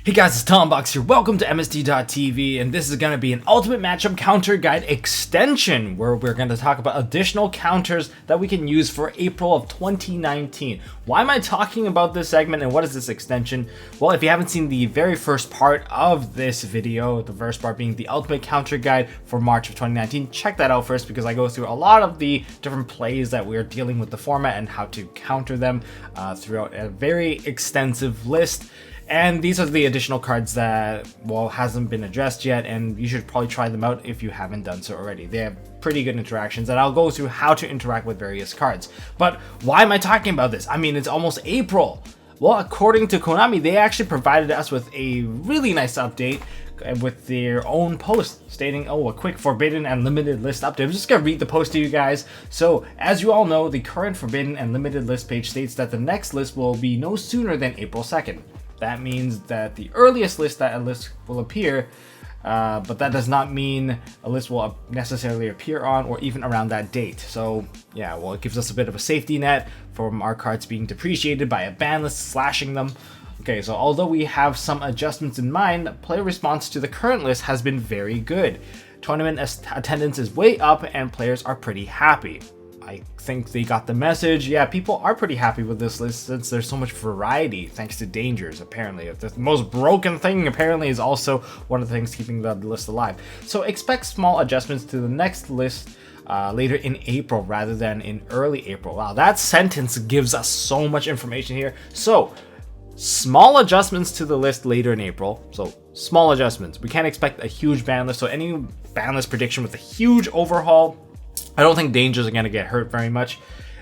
Hey guys, it's Tombox here. Welcome to MST.TV, and this is going to be an Ultimate Matchup Counter Guide extension where we're going to talk about additional counters that we can use for April of 2019. Why am I talking about this segment and what is this extension? Well, if you haven't seen the very first part of this video, the first part being the Ultimate Counter Guide for March of 2019, check that out first because I go through a lot of the different plays that we're dealing with the format and how to counter them throughout a very extensive list. And these are the additional cards that, well, hasn't been addressed yet, and you should probably try them out if you haven't done so already. They have pretty good interactions, and I'll go through how to interact with various cards. But why am I talking about this? I mean, it's almost April. Well, according to Konami, they actually provided us with a really nice update with their own post stating, oh, a quick Forbidden and Limited List update. I'm just gonna read the post to you guys. So, as you all know, the current Forbidden and Limited List page states that the next list will be no sooner than April 2nd. That means that the earliest list that a list will appear, but that does not mean a list will necessarily appear on or even around that date. So yeah, well, it gives us a bit of a safety net from our cards being depreciated by a ban list slashing them. Okay, so although we have some adjustments in mind, player response to the current list has been very good. Tournament attendance is way up and players are pretty happy. I think they got the message. Yeah, people are pretty happy with this list since there's so much variety thanks to dangers, apparently. The most broken thing apparently is also one of the things keeping the list alive. So expect small adjustments to the next list later in April rather than in early April. Wow, that sentence gives us so much information here. So small adjustments to the list later in April. So small adjustments. We can't expect a huge ban list. So any ban list prediction with a huge overhaul, I don't think dangers are going to get hurt very much.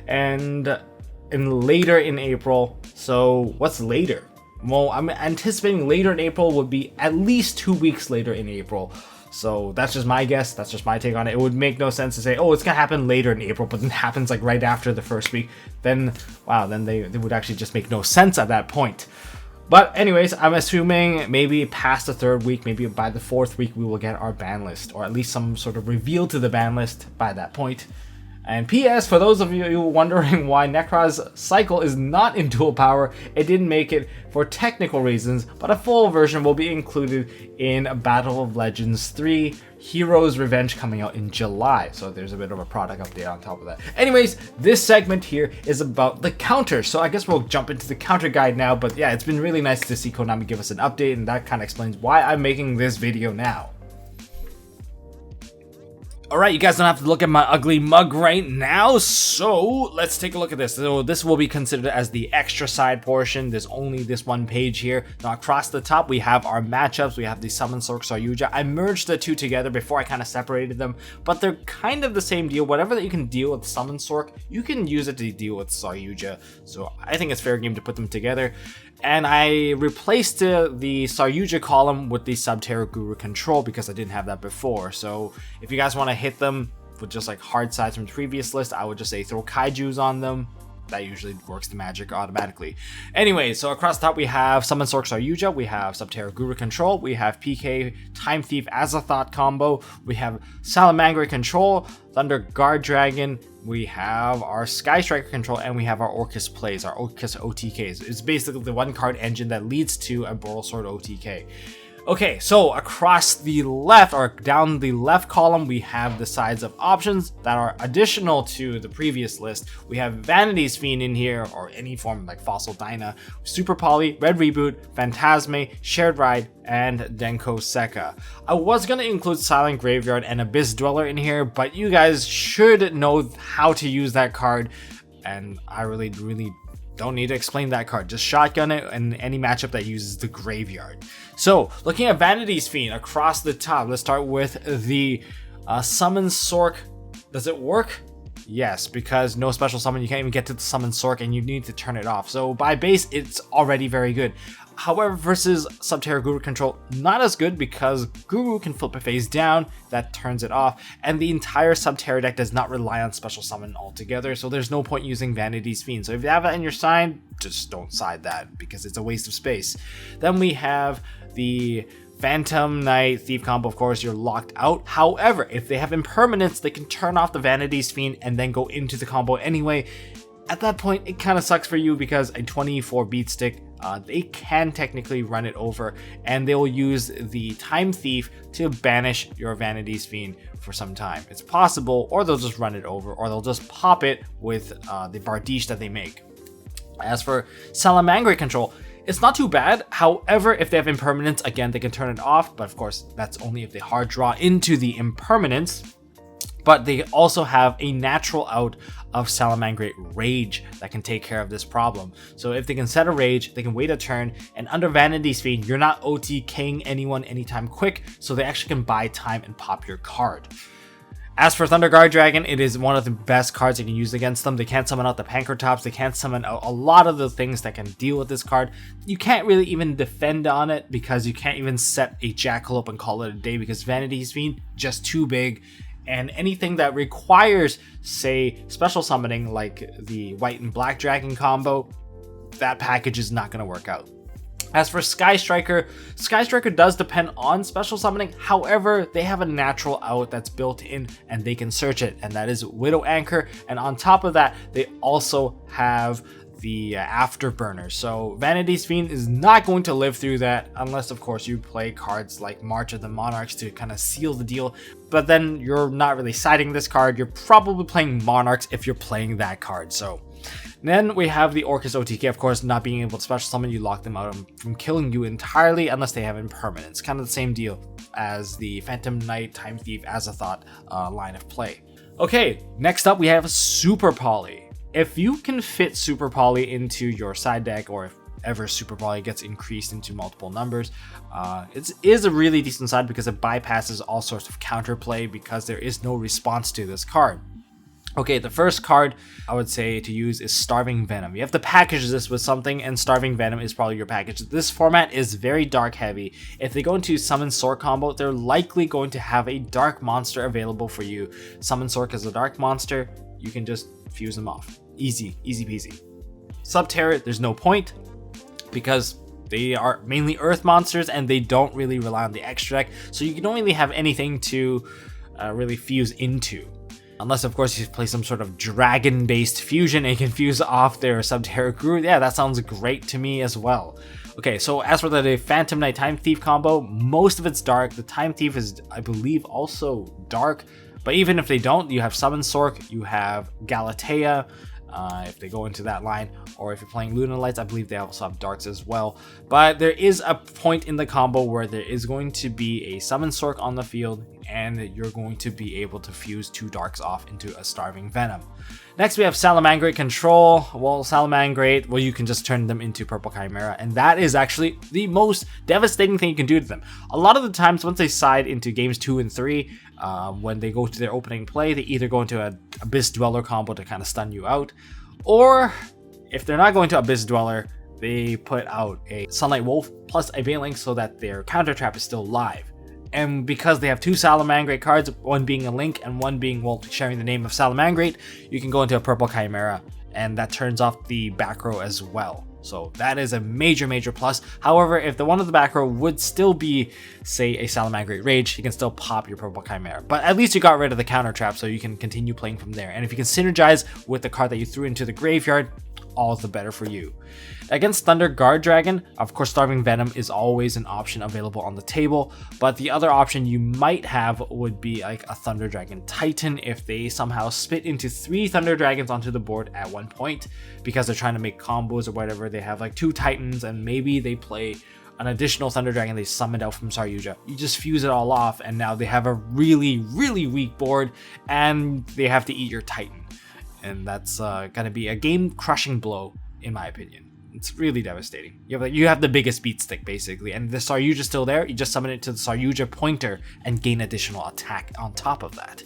And later in April, so what's later? Well, I'm anticipating later in April would be at least 2 weeks later in April. So that's just my guess. That's just my take on it. It would make no sense to say, oh, it's going to happen later in April, but then it happens like right after the first week. Then, wow, then they would actually just make no sense at that point. But anyways, I'm assuming maybe past the third week, maybe by the fourth week, we will get our ban list, or at least some sort of reveal to the ban list by that point. And PS, for those of you wondering why Necron's cycle is not in dual power, it didn't make it for technical reasons, but a full version will be included in Battle of Legends 3 Heroes Revenge coming out in July. So there's a bit of a product update on top of that. Anyways, this segment here is about the counter. So I guess we'll jump into the counter guide now. But yeah, it's been really nice to see Konami give us an update, and that kind of explains why I'm making this video now. Alright, you guys don't have to look at my ugly mug right now, so let's take a look at this. So this will be considered as the extra side portion. There's only this one page here. Now across the top, we have our matchups. We have the Summon Sork Saryuja. I merged the two together before I kind of separated them, but they're kind of the same deal. Whatever that you can deal with Summon Sork, you can use it to deal with Saryuja. So I think it's fair game to put them together. And I replaced the Saryuja column with the Subterra Guru Control because I didn't have that before. So if you guys want to hit them with just like hard sides from the previous list, I would just say throw Kaijus on them. That usually works the magic automatically. Anyway, so across the top we have Summon Sork Saryuja, we have Subterra Guru Control, we have PK Time Thief Azathoth combo, we have Salamangreat Control, Thunder Guard Dragon, we have our Sky Striker Control, and we have our Orcus Plays, our Orcus OTKs. It's basically the one card engine that leads to a Boral Sword OTK. Okay, so across the left, or down the left column, we have the sides of options that are additional to the previous list. We have Vanities Fiend in here, or any form like Fossil Dyna, Super Poly, Red Reboot, Phantasme, Shared Ride, and Denko Sekka. I was going to include Silent Graveyard and Abyss Dweller in here, but you guys should know how to use that card, and I really don't need to explain that card. Just shotgun it in any matchup that uses the graveyard. So, looking at Vanities Fiend across the top, let's start with the Summon Sork. Does it work? Yes, because no special summon, you can't even get to the Summon Sork and you need to turn it off. So by base, it's already very good. However, versus Subterra Guru Control, not as good because Guru can flip it face down, that turns it off, and the entire Subterra deck does not rely on special summon altogether, so there's no point using Vanities Fiend. So if you have that in your side, just don't side that because it's a waste of space. Then we have the Phantom Knight Thief combo. Of course, you're locked out. However, if they have impermanence, they can turn off the Vanities Fiend and then go into the combo anyway. At that point, it kind of sucks for you because a 24 beat stick they can technically run it over, and they will use the Time Thief to banish your Vanities Fiend for some time. It's possible, or they'll just run it over, or they'll just pop it with the Bardiche that they make. As for Salamangreat control, it's not too bad. However, if they have impermanence, again, they can turn it off, but of course, that's only if they hard draw into the impermanence. But they also have a natural out of Salamangreat Rage that can take care of this problem. So if they can set a Rage, they can wait a turn, and under Vanities Fiend, you're not OTKing anyone anytime quick, so they actually can buy time and pop your card. As for Thunder Guard Dragon, it is one of the best cards you can use against them. They can't summon out the Pankratops, they can't summon out a lot of the things that can deal with this card. You can't really even defend on it because you can't even set a Jackalope and call it a day because Vanities Fiend, just too big. And anything that requires, say, special summoning like the white and black dragon combo, that package is not going to work out. As for Sky Striker does depend on special summoning. However, they have a natural out that's built in and they can search it, and that is Widow Anchor. And on top of that, they also have the Afterburner. So Vanities Fiend is not going to live through that unless, of course, you play cards like March of the Monarchs to kind of seal the deal. But then you're not really siding this card. You're probably playing Monarchs if you're playing that card. So then we have the Orcus OTK, of course, not being able to special summon. You lock them out from killing you entirely unless they have impermanence. Kind of the same deal as the Phantom Knight, Time Thief, Azathoth line of play. Okay, next up we have Super Poly. If you can fit Super Poly into your side deck, or if ever Super Poly gets increased into multiple numbers, it is a really decent side because it bypasses all sorts of counterplay because there is no response to this card. Okay, the first card I would say to use is Starving Venom. You have to package this with something, and Starving Venom is probably your package. This format is very dark heavy. If they go into Summon Sork combo, they're likely going to have a dark monster available for you. Summon Sork as a dark monster, you can just fuse them off. Easy peasy. Subterra, there's no point because they are mainly earth monsters and they don't really rely on the extra deck, so you don't really have anything to really fuse into. Unless, of course, you play some sort of dragon-based fusion and you can fuse off their Subterra crew. Yeah, that sounds great to me as well. Okay, so as for the Phantom Knight Time Thief combo, most of it's dark. The Time Thief is, I believe, also dark. But even if they don't, you have Summon Sork, you have Galatea, if they go into that line, or if you're playing Luna Lights, I believe they also have darks as well. But there is a point in the combo where there is going to be a Summon Sork on the field, and you're going to be able to fuse 2 darks off into a Starving Venom. Next, we have Salamangreat control. Well, Salamangreat, well, you can just turn them into Purple Chimera, and that is actually the most devastating thing you can do to them. A lot of the times, once they side into games 2 and 3, when they go to their opening play, they either go into an Abyss Dweller combo to kind of stun you out, or if they're not going to Abyss Dweller, they put out a Sunlight Wolf plus a Veiling so that their counter trap is still live. And because they have 2 Salamangreat cards, one being a Link and one being, well, sharing the name of Salamangreat, you can go into a Purple Chimera, and that turns off the back row as well. So that is a major plus. However, if the one of the back row would still be, say, a Salamangreat Rage, you can still pop your Purple Chimera. But at least you got rid of the counter trap, so you can continue playing from there. And if you can synergize with the card that you threw into the graveyard, all the better for you. Against Thunder Guard Dragon, of course, Starving Venom is always an option available on the table, but the other option you might have would be like a Thunder Dragon Titan if they somehow spit into 3 Thunder Dragons onto the board at one point because they're trying to make combos or whatever. They have like 2 Titans and maybe they play an additional Thunder Dragon they summoned out from Saryuja. You just fuse it all off and now they have a really weak board and they have to eat your Titan. And that's gonna be a game-crushing blow, in my opinion. It's really devastating. You have the biggest beat stick, basically, and the Saryuja's still there. You just summon it to the Saryuja pointer and gain additional attack on top of that.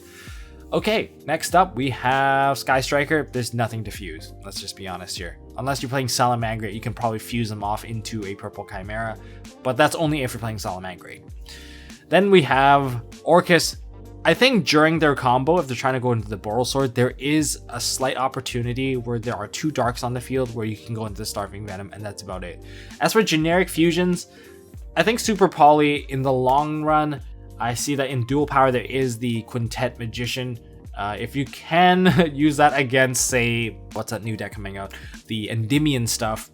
Okay, next up, we have Sky Striker. There's nothing to fuse, let's just be honest here. Unless you're playing Salamangreat, you can probably fuse them off into a Purple Chimera, but that's only if you're playing Salamangreat. Then we have Orcus. I think during their combo, if they're trying to go into the Boral Sword, there is a slight opportunity where there are 2 darks on the field where you can go into the Starving Venom, and that's about it. As for generic fusions, I think Super Poly, in the long run, I see that in dual power there is the Quintet Magician. If you can use that against, say, what's that new deck coming out? The Endymion stuff.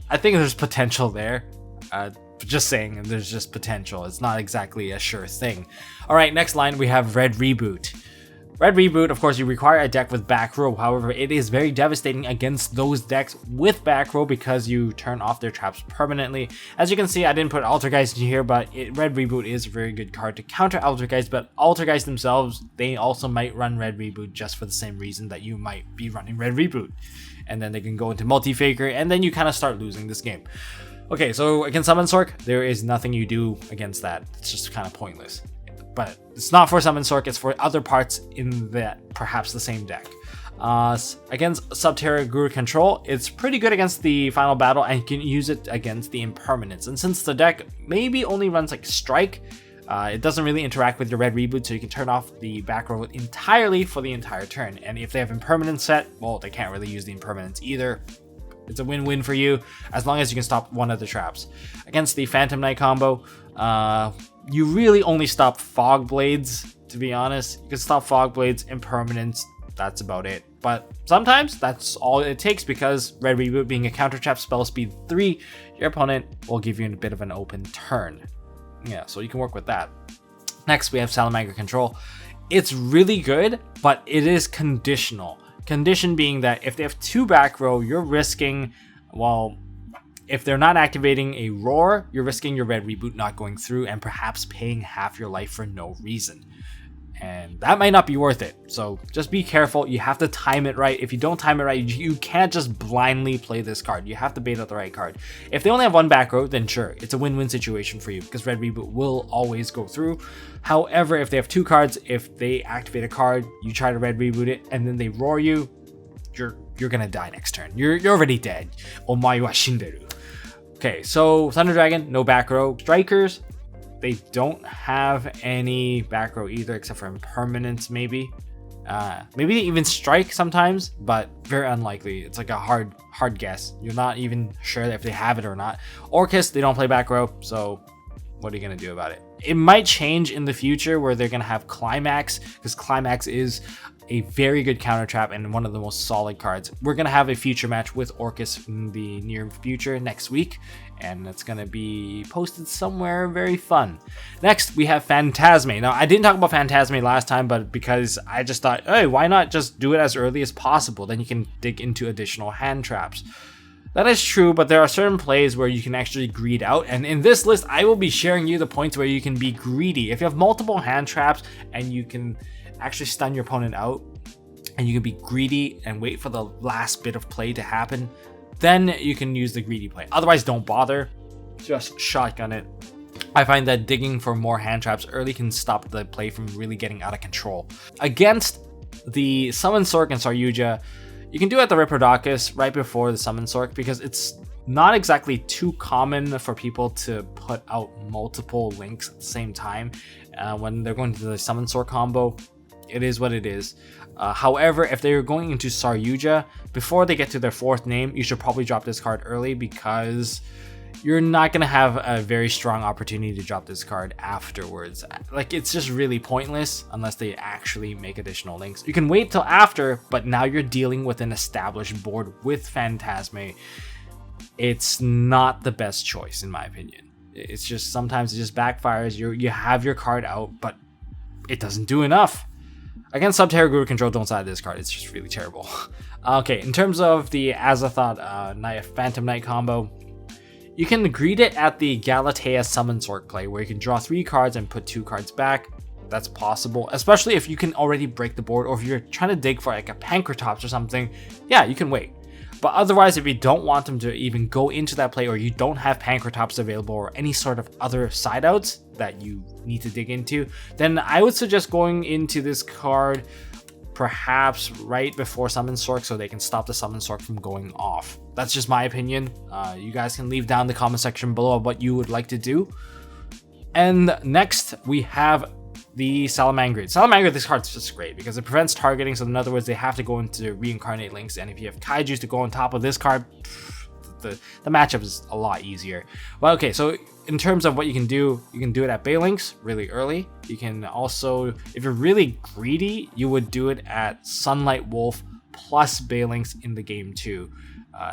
I think there's potential there. Just saying, there's just potential. It's not exactly a sure thing. All right, next line, we have Red Reboot. Red Reboot, of course, you require a deck with back row. However, it is very devastating against those decks with back row because you turn off their traps permanently. As you can see, I didn't put Altergeist in here, but Red Reboot is a very good card to counter Altergeist, but Altergeist themselves, they also might run Red Reboot just for the same reason that you might be running Red Reboot. And then they can go into Multi-Faker, and then you kind of start losing this game. Okay, so against Summon Sork, there is nothing you do against that. It's just kind of pointless. But it's not for Summon Sork, it's for other parts in that perhaps the same deck. Against Subterra Guru Control, it's pretty good against the final battle, and you can use it against the Impermanence. And since the deck maybe only runs like Strike, it doesn't really interact with your Red Reboot, so you can turn off the back row entirely for the entire turn. And if they have Impermanence set, well, they can't really use the Impermanence either. It's a win-win for you, as long as you can stop one of the traps. Against the Phantom Knight combo, you really only stop Fog Blades, to be honest. You can stop Fog Blades, Impermanence, that's about it. But sometimes that's all it takes, because Red Reboot being a counter trap spell speed 3, your opponent will give you a bit of an open turn. Yeah, so you can work with that. Next, we have Salamander Control. It's really good, but it is conditional. Condition being that if they have 2 back row, you're risking, well, if they're not activating a Roar, you're risking your Red Reboot not going through and perhaps paying half your life for no reason. And that might not be worth it. So just be careful. You have to time it right. If you don't time it right, you can't just blindly play this card. You have to bait out the right card. If they only have 1 back row, then sure, it's a win-win situation for you because Red Reboot will always go through. However, if they have 2 cards, if they activate a card, you try to Red Reboot it, and then they roar you, you're gonna die next turn. You're already dead. Omae wa shinderu. Okay, so Thunder Dragon, no back row. Strikers, they don't have any back row either, except for Impermanence, maybe. Maybe they even strike sometimes, but very unlikely. It's like a hard guess. You're not even sure if they have it or not. Orcus, they don't play back row, so what are you gonna do about it? It might change in the future where they're gonna have Climax, because Climax is a very good counter trap and one of the most solid cards. We're gonna have a future match with Orcus in the near future next week, and it's gonna be posted somewhere very fun. Next, we have Phantasme. Now, I didn't talk about Phantasme last time, but because I just thought, hey, why not just do it as early as possible? Then you can dig into additional hand traps. That is true, but there are certain plays where you can actually greed out, and in this list, I will be sharing you the points where you can be greedy. If you have multiple hand traps and you can actually stun your opponent out, and you can be greedy and wait for the last bit of play to happen, then you can use the greedy play. Otherwise, don't bother. Just shotgun it. I find that digging for more hand traps early can stop the play from really getting out of control. Against the Summon Sork and Saryuja, you can do it at the Riptodocus right before the Summon Sork, because it's not exactly too common for people to put out multiple links at the same time when they're going to the Summon Sork combo. It is what it is. However, if they're going into Saryuja, before they get to their 4th name, you should probably drop this card early, because you're not going to have a very strong opportunity to drop this card afterwards. Like, it's just really pointless unless they actually make additional links. You can wait till after, but now you're dealing with an established board with Phantasme. It's not the best choice, in my opinion. It's just, sometimes it just backfires. You have your card out, but it doesn't do enough. Against Subterra Guru Control, don't side this card. It's just really terrible. Okay, in terms of the Azathoth Phantom Knight combo, you can greet it at the Galatea Summon Sork play, where you can draw 3 cards and put 2 cards back. That's possible, especially if you can already break the board, or if you're trying to dig for like a Pancratops or something. Yeah, you can wait. But otherwise, if you don't want them to even go into that play, or you don't have Pancratops available, or any sort of other side outs that you need to dig into, then I would suggest going into this card perhaps right before Summon Sork, so they can stop the Summon Sork from going off. That's just my opinion. You guys can leave down in the comment section below what you would like to do. And next, we have the Salamangreat. Salamangreat, this card's just great because it prevents targeting, so in other words, they have to go into reincarnate links, and if you have Kaijus to go on top of this card, the matchup is a lot easier. Well, okay, so in terms of what you can do it at Balinks really early. You can also, if you're really greedy, you would do it at Sunlight Wolf plus Balinks in the game too.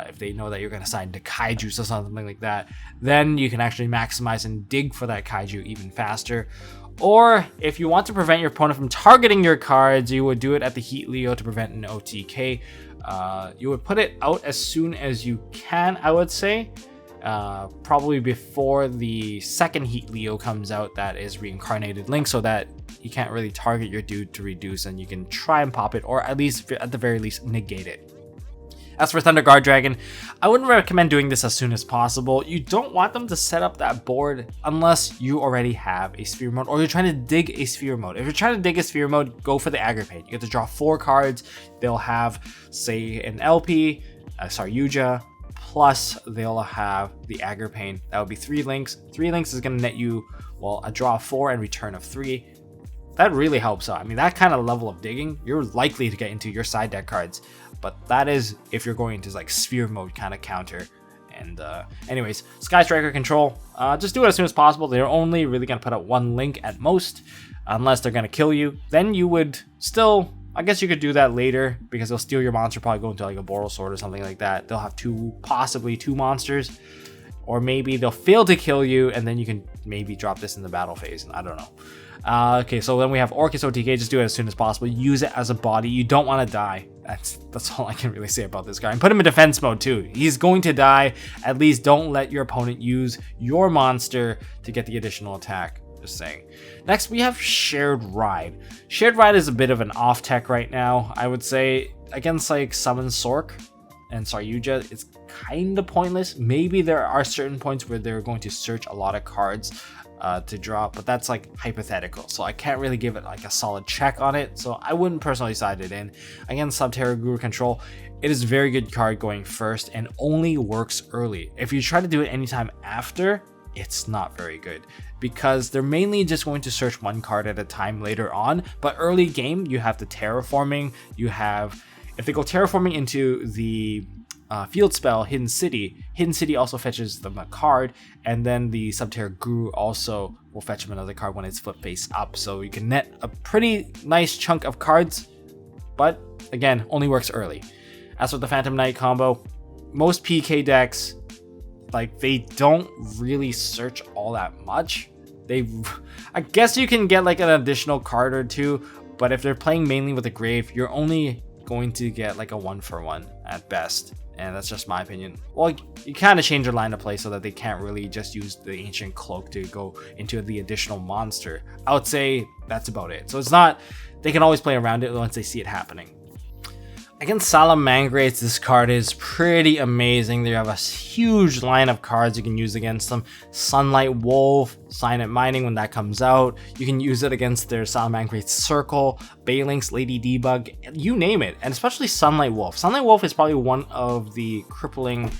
if they know that you're going to sign to kaijus or something like that, then you can actually maximize and dig for that kaiju even faster. Or if you want to prevent your opponent from targeting your cards, you would do it at the Heat Leo to prevent an OTK. You would put it out as soon as you can, I would say. Probably before the second Heat Leo comes out that is Reincarnated Link, so that you can't really target your dude to reduce and you can try and pop it, or at least at the very least negate it. As for Thunder Guard Dragon, I wouldn't recommend doing this as soon as possible. You don't want them to set up that board unless you already have a Sphere Mode or you're trying to dig a Sphere Mode. If you're trying to dig a Sphere Mode, go for the Aggro Pain. You get to draw 4 cards. They'll have, say, an LP, yugioh, plus they'll have the Aggro Pain. That would be 3 links. 3 links is going to net you, well, a draw of 4 and return of 3. That really helps out. I mean, that kind of level of digging, you're likely to get into your side deck cards. But that is if you're going into like Sphere Mode kind of counter. And anyways, Sky Striker control, just do it as soon as possible. They're only really going to put out 1 link at most, unless they're going to kill you. Then you would still, I guess you could do that later, because they'll steal your monster, probably go into like a Boral Sword or something like that. They'll have possibly two monsters, or maybe they'll fail to kill you, and then you can maybe drop this in the battle phase. I don't know. Okay, so then we have Orcus OTK. Just do it as soon as possible. Use it as a body. You don't want to die. That's all I can really say about this guy. And put him in defense mode too. He's going to die. At least don't let your opponent use your monster to get the additional attack. Just saying. Next, we have Shared Ride. Shared Ride is a bit of an off tech right now. I would say against like Summon Sork and Saryuja, it's kind of pointless. Maybe there are certain points where they're going to search a lot of cards to draw, but that's like hypothetical, so I can't really give it like a solid check on it, so I wouldn't personally side it in. Against Subterra Guru control, it is a very good card going first and only works early. If you try to do it anytime after, it's not very good, because they're mainly just going to search 1 card at a time later on. But early game, you have the terraforming, you have, if they go terraforming into the field spell Hidden City also fetches them a card, and then the Subterra Guru also will fetch them another card when it's flip face up, so you can net a pretty nice chunk of cards, but again, only works early. As for the Phantom Knight combo, most PK decks, like, they don't really search all that much. I guess you can get like an additional card or 2, but if they're playing mainly with a grave, you're only going to get like a 1-for-1 at best. And that's just my opinion. Well, you kind of change your line of play so that they can't really just use the Ancient Cloak to go into the additional monster. I would say that's about it. So it's not, they can always play around it once they see it happening. Against Salamangreats, this card is pretty amazing. They have a huge line of cards you can use against them. Sunlight Wolf, Signet Mining when that comes out. You can use it against their Salamangreat Circle, Balinks, Lady Debug, you name it. And especially Sunlight Wolf. Sunlight Wolf is probably one of the crippling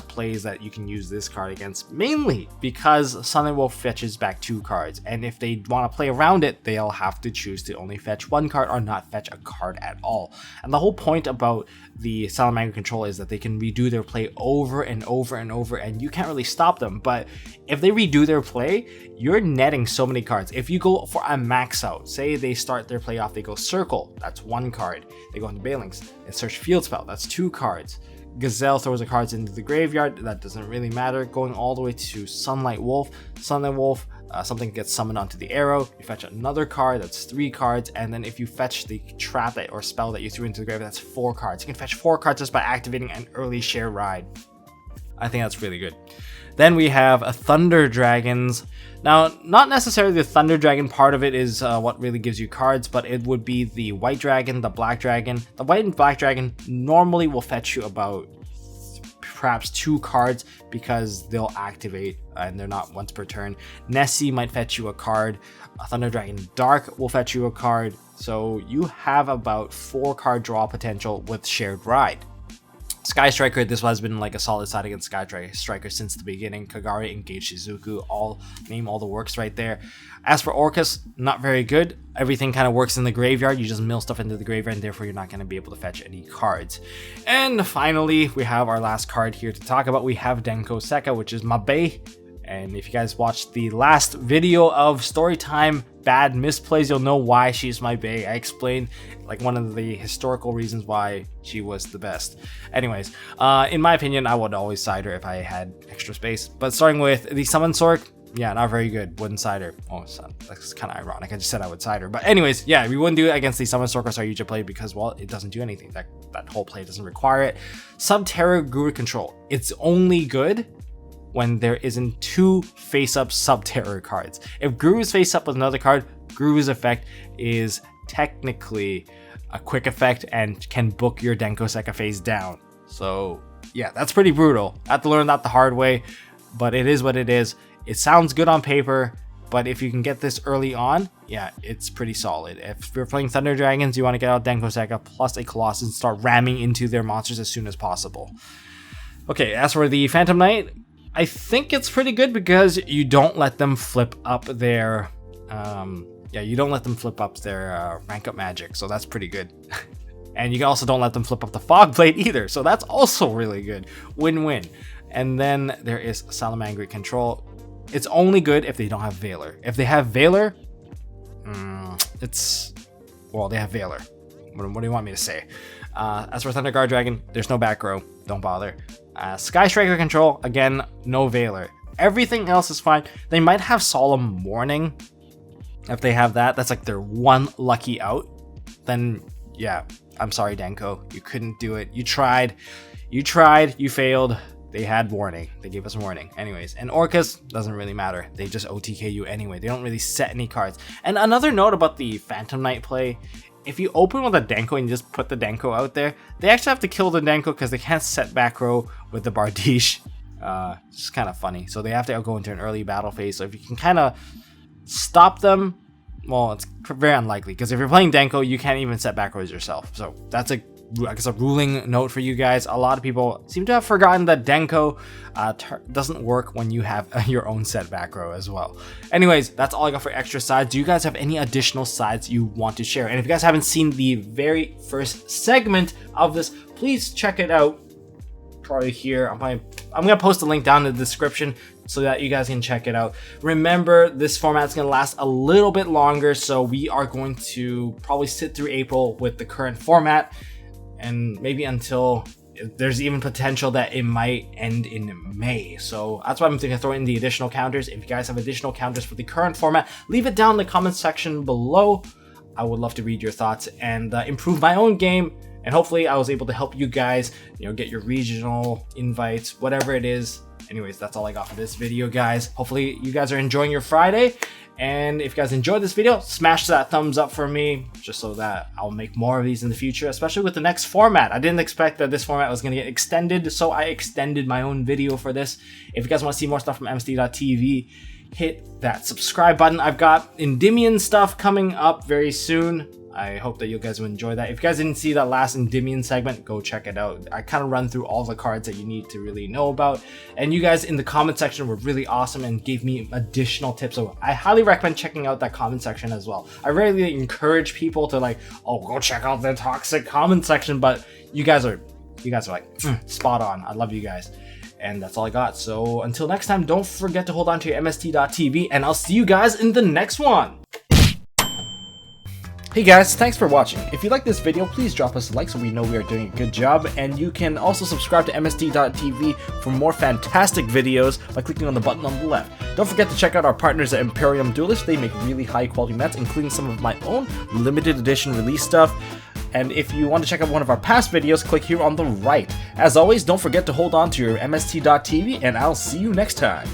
plays that you can use this card against, mainly because Sunlight Wolf fetches back 2 cards, and if they want to play around it, they'll have to choose to only fetch 1 card or not fetch a card at all. And the whole point about the Salamander control is that they can redo their play over and over and over, and you can't really stop them. But if they redo their play, you're netting so many cards. If you go for a max out, say they start their play off, they go Circle, that's 1 card. They go into Balinks and search Field Spell, that's 2 cards. Gazelle throws the cards into the graveyard, that doesn't really matter. Going all the way to Sunlight Wolf, something gets summoned onto the arrow, you fetch another card, that's 3 cards, and then if you fetch the trap or spell that you threw into the graveyard, that's 4 cards. You can fetch 4 cards just by activating an early Share Ride. I think that's really good. Then we have a Thunder Dragons. Now, not necessarily the Thunder Dragon part of it is what really gives you cards, but it would be the White Dragon, the Black Dragon. The White and Black Dragon normally will fetch you about perhaps 2 cards because they'll activate and they're not once per turn. Nessie might fetch you a card. A Thunder Dragon Dark will fetch you a card. So you have about 4 card draw potential with Shared Ride. Sky Striker, this has been like a solid side against Sky Striker since the beginning. Kagari, Engage, Shizuku, name all the works right there. As for Orcus, not very good. Everything kind of works in the graveyard. You just mill stuff into the graveyard, and therefore you're not going to be able to fetch any cards. And finally, we have our last card here to talk about. We have Denko Sekka, which is Mabe. And if you guys watched the last video of Storytime Bad Misplays, you'll know why she's my bae. I explained like one of the historical reasons why she was the best. Anyways, in my opinion, I would always side her if I had extra space. But starting with the Summon Sork, yeah, not very good. Wouldn't side her. Oh, so that's kind of ironic. I just said I would side her. But anyways, yeah, we wouldn't do it against the Summon Sork or Saryuja play because, well, it doesn't do anything. That whole play doesn't require it. Sub-Terra Guru Control. It's only good when there isn't two face-up Sub-Terror cards. If Guru is face-up with another card, Guru's effect is technically a quick effect and can book your Denko Sekka face down. So yeah, that's pretty brutal. I had to learn that the hard way, but it is what it is. It sounds good on paper, but if you can get this early on, yeah, it's pretty solid. If you're playing Thunder Dragons, you want to get out Denko Sekka plus a Colossus and start ramming into their monsters as soon as possible. Okay, as for the Phantom Knight, I think it's pretty good because you don't let them flip up their rank up magic, so that's pretty good. And you also don't let them flip up the Fog Blade either, so that's also really good. Win-win. And then there is Salamangreat Control. It's only good if they don't have Veiler. If they have Veiler, they have Veiler. What do you want me to say? As for Thunder Guard Dragon, there's no back row. Don't bother. Sky Striker Control, again, no Veiler. Everything else is fine. They might have Solemn Warning. If they have that, that's like their one lucky out. Then, yeah, I'm sorry, Denko. You couldn't do it. You tried, you failed. They had warning. They gave us warning. Anyways, and Orcus doesn't really matter. They just OTK you anyway. They don't really set any cards. And another note about the Phantom Knight play, if you open with a Denko and you just put the Denko out there, they actually have to kill the Denko because they can't set back row with the Bardiche. It's kind of funny. So they have to go into an early battle phase. So if you can kind of stop them, well, it's very unlikely because if you're playing Denko, you can't even set back rows yourself. So that's a ruling note for you guys. A lot of people seem to have forgotten that Denko doesn't work when you have your own set back row as well. Anyways, that's all I got for extra sides. Do you guys have any additional sides you want to share? And if you guys haven't seen the very first segment of this, please check it out. Probably here. I'm gonna post a link down in the description so that you guys can check it out. Remember, this format is gonna last a little bit longer, so we are going to probably sit through April with the current format, and maybe until there's even potential that it might end in May. So that's why I'm thinking of throwing in the additional counters. If you guys have additional counters for the current format, leave it down in the comment section below. I would love to read your thoughts and improve my own game. And hopefully I was able to help you guys, get your regional invites, whatever it is. Anyways, that's all I got for this video, guys. Hopefully you guys are enjoying your Friday. And if you guys enjoyed this video, smash that thumbs up for me, just so that I'll make more of these in the future, especially with the next format. I didn't expect that this format was going to get extended, so I extended my own video for this. If you guys want to see more stuff from MST.TV, hit that subscribe button. I've got Endymion stuff coming up very soon. I hope that you guys will enjoy that. If you guys didn't see that last Endymion segment, go check it out. I kind of run through all the cards that you need to really know about. And you guys in the comment section were really awesome and gave me additional tips. So I highly recommend checking out that comment section as well. I really encourage people to go check out the toxic comment section. But you guys are like spot on. I love you guys. And that's all I got. So until next time, don't forget to hold on to your MST.TV, and I'll see you guys in the next one. Hey guys, thanks for watching. If you like this video, please drop us a like so we know we are doing a good job, and you can also subscribe to MST.TV for more fantastic videos by clicking on the button on the left. Don't forget to check out our partners at Imperium Duelist. They make really high quality mats, including some of my own limited edition release stuff. And if you want to check out one of our past videos, click here on the right. As always, don't forget to hold on to your MST.TV, and I'll see you next time.